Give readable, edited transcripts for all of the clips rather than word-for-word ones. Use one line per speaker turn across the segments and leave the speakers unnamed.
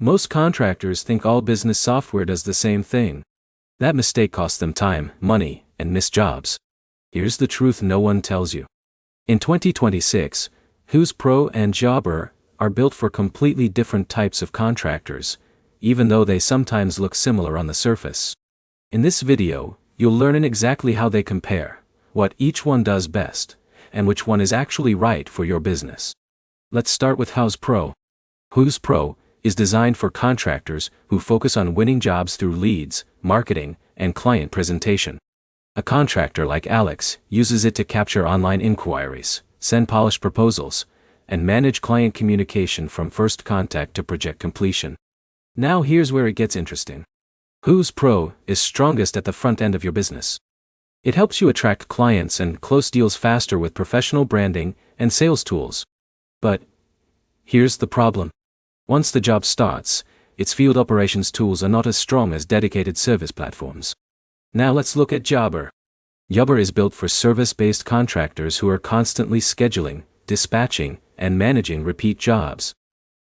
Most contractors think all business software does the same thing. That mistake costs them time, money, and missed jobs. Here's the truth no one tells you. In 2026, Houzz Pro and Jobber are built for completely different types of contractors, even though they sometimes look similar on the surface. In this video, you'll learn exactly how they compare, what each one does best, and which one is actually right for your business. Let's start with Houzz Pro. Houzz Pro is designed for contractors who focus on winning jobs through leads, marketing, and client presentation. A contractor like Alex uses it to capture online inquiries, send polished proposals, and manage client communication from first contact to project completion. Now here's where it gets interesting. Houzz Pro is strongest at the front end of your business. It helps you attract clients and close deals faster with professional branding and sales tools. But here's the problem. Once the job starts, its field operations tools are not as strong as dedicated service platforms. Now let's look at Jobber. Jobber is built for service-based contractors who are constantly scheduling, dispatching, and managing repeat jobs.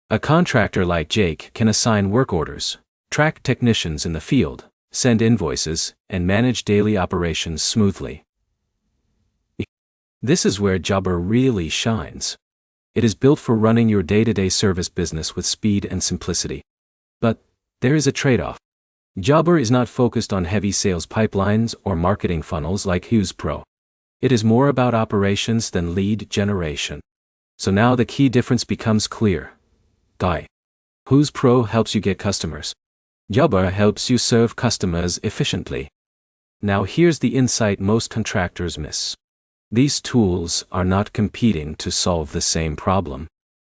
A contractor like Jake can assign work orders, track technicians in the field, send invoices, and manage daily operations smoothly. This is where Jobber really shines. It is built for running your day-to-day service business with speed and simplicity. But there is a trade-off. Jobber is not focused on heavy sales pipelines or marketing funnels like Houzz Pro. It is more about operations than lead generation. So now the key difference becomes clear. Houzz Pro helps you get customers. Jobber helps you serve customers efficiently. Now here's the insight most contractors miss. These tools are not competing to solve the same problem.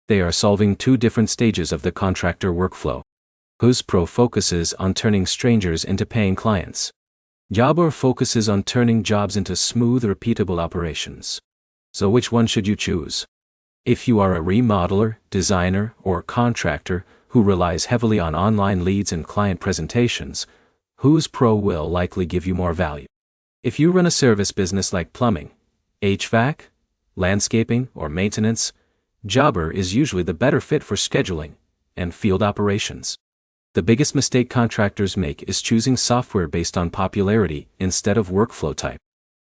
They are solving two different stages of the contractor workflow. Houzz Pro focuses on turning strangers into paying clients. Jobber focuses on turning jobs into smooth, repeatable operations. So which one should you choose? If you are a remodeler, designer, or contractor who relies heavily on online leads and client presentations, Houzz Pro will likely give you more value. If you run a service business like plumbing, HVAC, landscaping, or maintenance, Jobber is usually the better fit for scheduling and field operations. The biggest mistake contractors make is choosing software based on popularity instead of workflow type.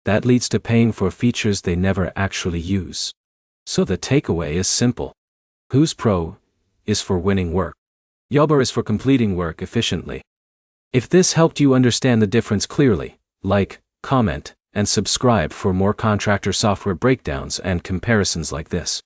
That leads to paying for features they never actually use. So the takeaway is simple. Houzz Pro is for winning work. Jobber is for completing work efficiently. If this helped you understand the difference clearly, like, comment, and subscribe for more contractor software breakdowns and comparisons like this.